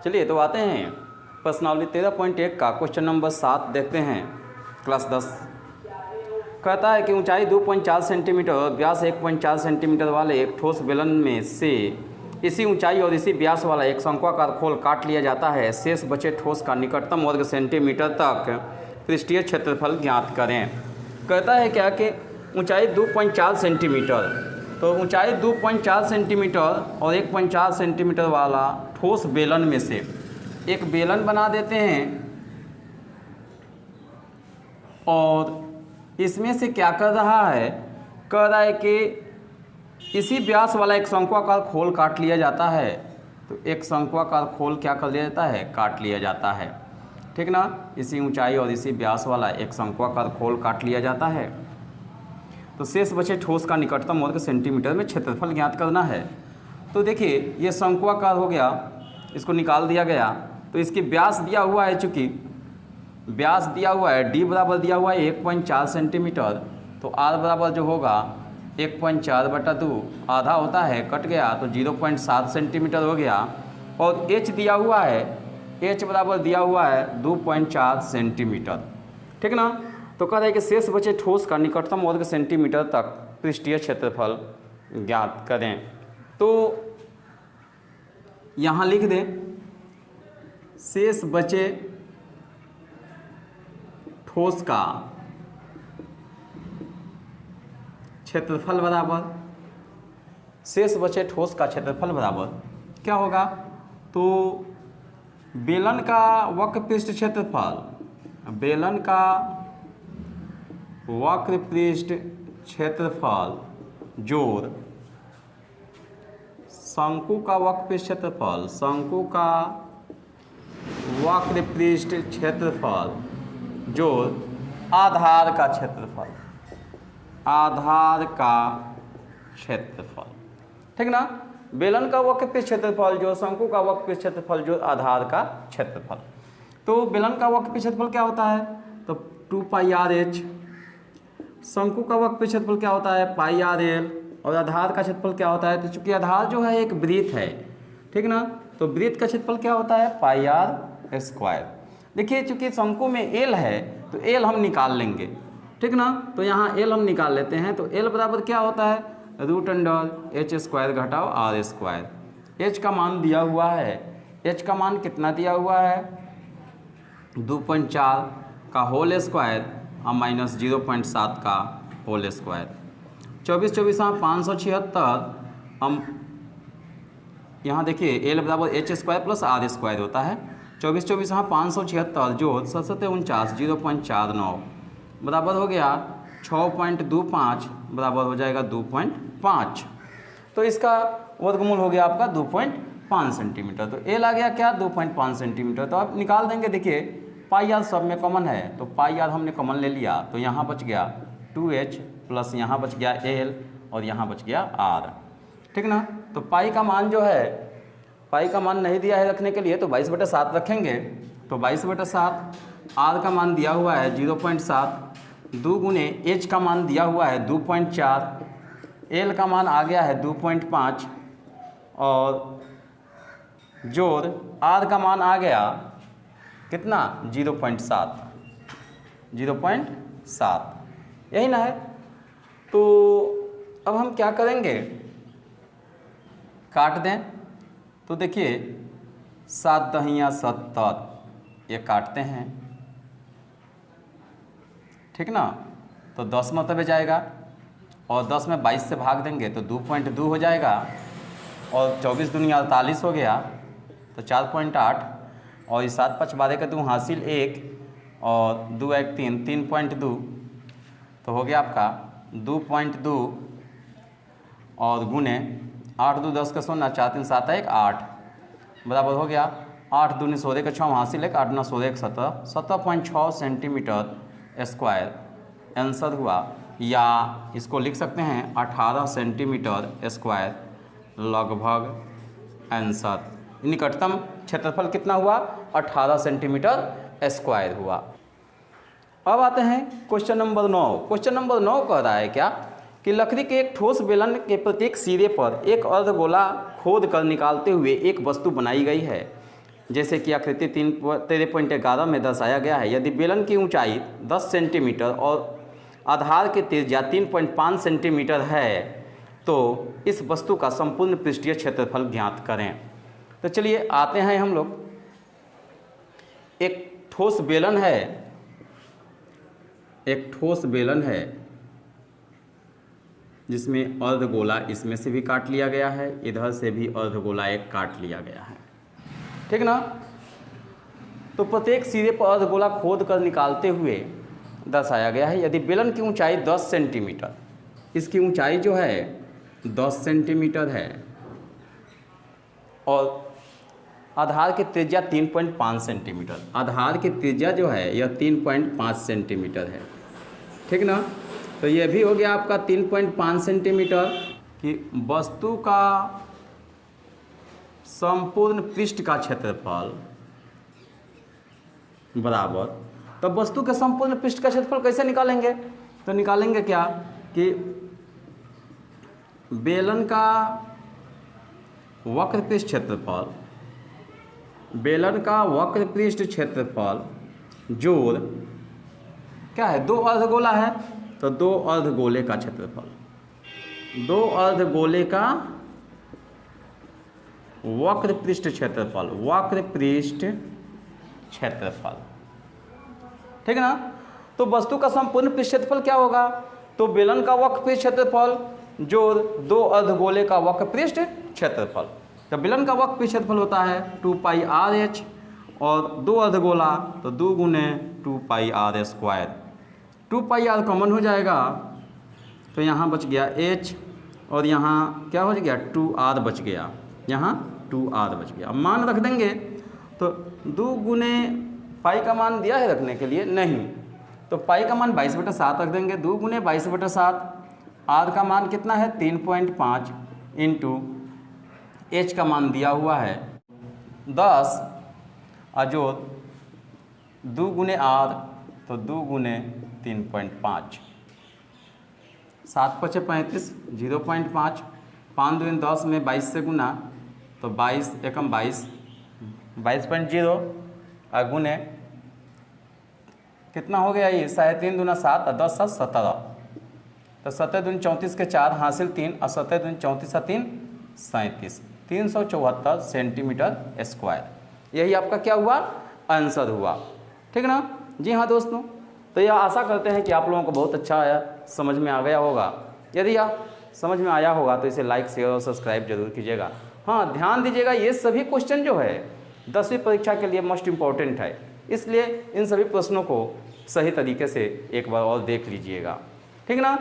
चलिए तो आते हैं प्रश्नावली 13.1 का क्वेश्चन नंबर 7 देखते हैं। क्लास 10 कहता है कि ऊंचाई 2.4 सेंटीमीटर और व्यास 1.4 सेंटीमीटर वाले एक ठोस बेलन में से इसी ऊंचाई और इसी व्यास वाला एक शंक्वाकार खोल काट लिया जाता है। शेष बचे ठोस का निकटतम वर्ग सेंटीमीटर तक पृष्ठीय क्षेत्रफल ज्ञात करें। कहता है क्या कि ऊंचाई 2.4 सेंटीमीटर, तो ऊंचाई 2.4 सेंटीमीटर और 1.4 सेंटीमीटर वाला ठोस बेलन में से एक बेलन बना देते हैं और इसमें से क्या कर रहा है, कह रहा है कि इसी व्यास वाला एक शंक्वाकार खोल काट लिया जाता है। तो एक शंक्वाकार खोल क्या कर लिया जाता है, काट लिया जाता है, ठीक ना। इसी ऊंचाई और इसी व्यास वाला एक शंक्वाकार खोल काट लिया जाता है। तो शेष बचे ठोस का निकटतम वर्ग सेंटीमीटर में क्षेत्रफल ज्ञात करना है। तो देखिए ये शंक्वाकार हो गया, इसको निकाल दिया गया। तो इसकी व्यास दिया हुआ है, चूँकि व्यास दिया हुआ है d बराबर दिया हुआ है 1.4 सेंटीमीटर, तो r बराबर जो होगा 1.4/2 आधा होता है, कट गया तो 0.7 सेंटीमीटर हो गया। और h दिया हुआ है, h बराबर दिया हुआ है 2.4 सेंटीमीटर, ठीक ना। तो कह रहा है कि शेष बचे ठोस का निकटतम वर्ग सेंटीमीटर तक पृष्ठीय क्षेत्रफल ज्ञात करें। तो यहाँ लिख दें शेष बचे ठोस का क्षेत्रफल बराबर, शेष बचे ठोस का क्षेत्रफल बराबर क्या होगा, तो बेलन का वक्र पृष्ठ क्षेत्रफल, बेलन का वक्र पृष्ठ क्षेत्रफल जोड़ शंकु का वक्र पृष्ठ क्षेत्रफल, शंकु का वक्र पृष्ठ क्षेत्रफल जोड़ आधार का क्षेत्रफल, आधार का क्षेत्रफल, ठीक ना। बेलन का वक्र पृष्ठ क्षेत्रफल जो शंकु का वक्र पृष्ठ क्षेत्रफल जो आधार का क्षेत्रफल। तो बेलन का वक्र पृष्ठ क्षेत्रफल क्या होता है, तो 2πr/h। शंकु का वक्र पृष्ठ क्षेत्रफल क्या होता है, πr/l। और आधार का क्षेत्रफल क्या होता है, तो चूंकि आधार जो है एक वृत्त है, ठीक ना, तो वृत्त का क्षेत्रफल क्या होता है, πr²। देखिए चूंकि शंकु में l है तो l हम निकाल लेंगे, ठीक ना। तो यहाँ l हम निकाल लेते हैं। तो l बराबर क्या होता है, √h² घटाओ r²। h का मान दिया हुआ है, h का मान कितना दिया हुआ है, 2.4 का होल स्क्वायर और माइनस 0.7 का होल स्क्वायर। 24 हाँ 576। हम यहाँ देखिए l बराबर h² प्लस r² होता है। 24 हाँ 576 जो 749 0.49 बराबर हो गया 6.25 बराबर हो जाएगा 2.5। तो इसका वर्गमूल हो गया आपका 2.5 सेंटीमीटर। तो l आ गया क्या, 2.5 सेंटीमीटर। तो आप निकाल देंगे। देखिए πr सब में कॉमन है, तो πr हमने कॉमन ले लिया, तो यहाँ बच गया 2h प्लस यहाँ बच गया l और यहाँ बच गया r, ठीक ना। तो पाई का मान जो है, पाई का मान नहीं दिया है रखने के लिए, तो 22/7 रखेंगे। तो 22/7, r का मान दिया हुआ है 0.7, 2 गुने h का मान दिया हुआ है 2.4, l का मान आ गया है 2.5 और जोड़ r का मान आ गया कितना, 0.7, यही ना है। तो अब हम क्या करेंगे, काट दें। तो देखिए 7 दहिया 70, ये काटते हैं, ठीक ना। तो 10 मतलब जाएगा और 10 में 22 से भाग देंगे तो 2.2 हो जाएगा और 24 दूनी 48 हो गया, तो 4.8 और इस 7 5 12 का 2 हासिल 1 और 2 1 3 3.2, तो हो गया आपका 2.2 और गुने 8 2 10 का 0 4 3 7 1 8 बराबर हो गया 8 दूनी 16 का 6 हासिल 1 8 9 16 17 17.6 सेंटीमीटर स्क्वायर आंसर हुआ। या इसको लिख सकते हैं 18 सेंटीमीटर स्क्वायर लगभग आंसर। निकटतम क्षेत्रफल कितना हुआ, 18 सेंटीमीटर स्क्वायर हुआ। अब आते हैं क्वेश्चन नंबर 9। क्वेश्चन नंबर 9 कह रहा है क्या कि लकड़ी के एक ठोस बेलन के प्रत्येक सिरे पर एक अर्धगोला खोद कर निकालते हुए एक वस्तु बनाई गई है। जैसे कि आकृति 13.11 में दर्शाया गया है, यदि बेलन की ऊंचाई 10 सेंटीमीटर और आधार की त्रिज्या 3.5 सेंटीमीटर है तो इस वस्तु का संपूर्ण पृष्ठीय क्षेत्रफल ज्ञात करें। तो चलिए आते हैं हम लोग। एक ठोस बेलन है जिसमें अर्धगोला इसमें से भी काट लिया गया है, इधर से भी अर्धगोला एक काट लिया गया है, ठीक ना। तो प्रत्येक सिरे पर अर्धगोला खोद कर निकालते हुए दर्शाया गया है, यदि बेलन की ऊंचाई 10 सेंटीमीटर, इसकी ऊंचाई जो है 10 सेंटीमीटर है और आधार की त्रिज्या 3.5 सेंटीमीटर, आधार की त्रिज्या जो है यह 3.5 सेंटीमीटर है, ठीक ना। तो यह भी हो गया आपका 3.5 सेंटीमीटर कि वस्तु का संपूर्ण पृष्ठ का क्षेत्रफल बराबर। तो वस्तु के संपूर्ण पृष्ठ का क्षेत्रफल कैसे निकालेंगे? तो निकालेंगे क्या कि बेलन का वक्र पृष्ठ क्षेत्रफल, बेलन का वक्र पृष्ठ क्षेत्रफल जोड़ क्या है, 2 अर्धगोला है तो 2 अर्धगोले का क्षेत्रफल, 2 अर्धगोले का वक्र पृष्ठ क्षेत्रफल, वक्र पृष्ठ क्षेत्रफल, ठीक है ना। तो वस्तु का संपूर्ण पृष्ठ क्षेत्रफल क्या होगा? तो बेलन का वक्र पृष्ठ क्षेत्रफल जोड़ 2 अर्धगोले का वक्र पृष्ठ क्षेत्रफल। तो बेलन का वक्र पृष्ठ क्षेत्रफल होता है 2 पाई आर एच और 2 अर्धगोला तो 2 गुने 2 pi R square. 2 pi R common हो जाएगा तो यहाँ बच गया एच और यहाँ क्या हो गया 2 आर बच गया, यहाँ 2 आर बच गया। अब मान रख देंगे तो 2 गुने पाई का मान दिया है रखने के लिए नहीं, तो पाई का मान 22/7 रख देंगे। 2 गुने 22/7, आर का मान कितना है 3.5 इंटू एच का मान दिया हुआ है 10 अजोड़ 2 गुने आर तो 2 गुने 3.5, 7 पचे 35, 0.5, 5 दूनी 10 में 22 से गुना तो 22 एकम 22, 22.0 और गुने कितना हो गया ये 3 दूना 7 और 10 7 17, तो 17 दूनी 34 के 4 हासिल 3 और 17 दूनी 34 और 3 37, 374 सेंटीमीटर स्क्वायर। यही आपका क्या हुआ आंसर हुआ, ठीक ना। जी हाँ दोस्तों, तो यह आशा करते हैं कि आप लोगों को बहुत अच्छा आया, समझ में आ गया होगा। यदि यह समझ में आया होगा तो इसे लाइक शेयर और सब्सक्राइब जरूर कीजिएगा। हाँ ध्यान दीजिएगा, ये सभी क्वेश्चन जो है 10वीं परीक्षा के लिए मोस्ट इम्पॉर्टेंट है, इसलिए इन सभी प्रश्नों को सही तरीके से एक बार और देख लीजिएगा, ठीक ना।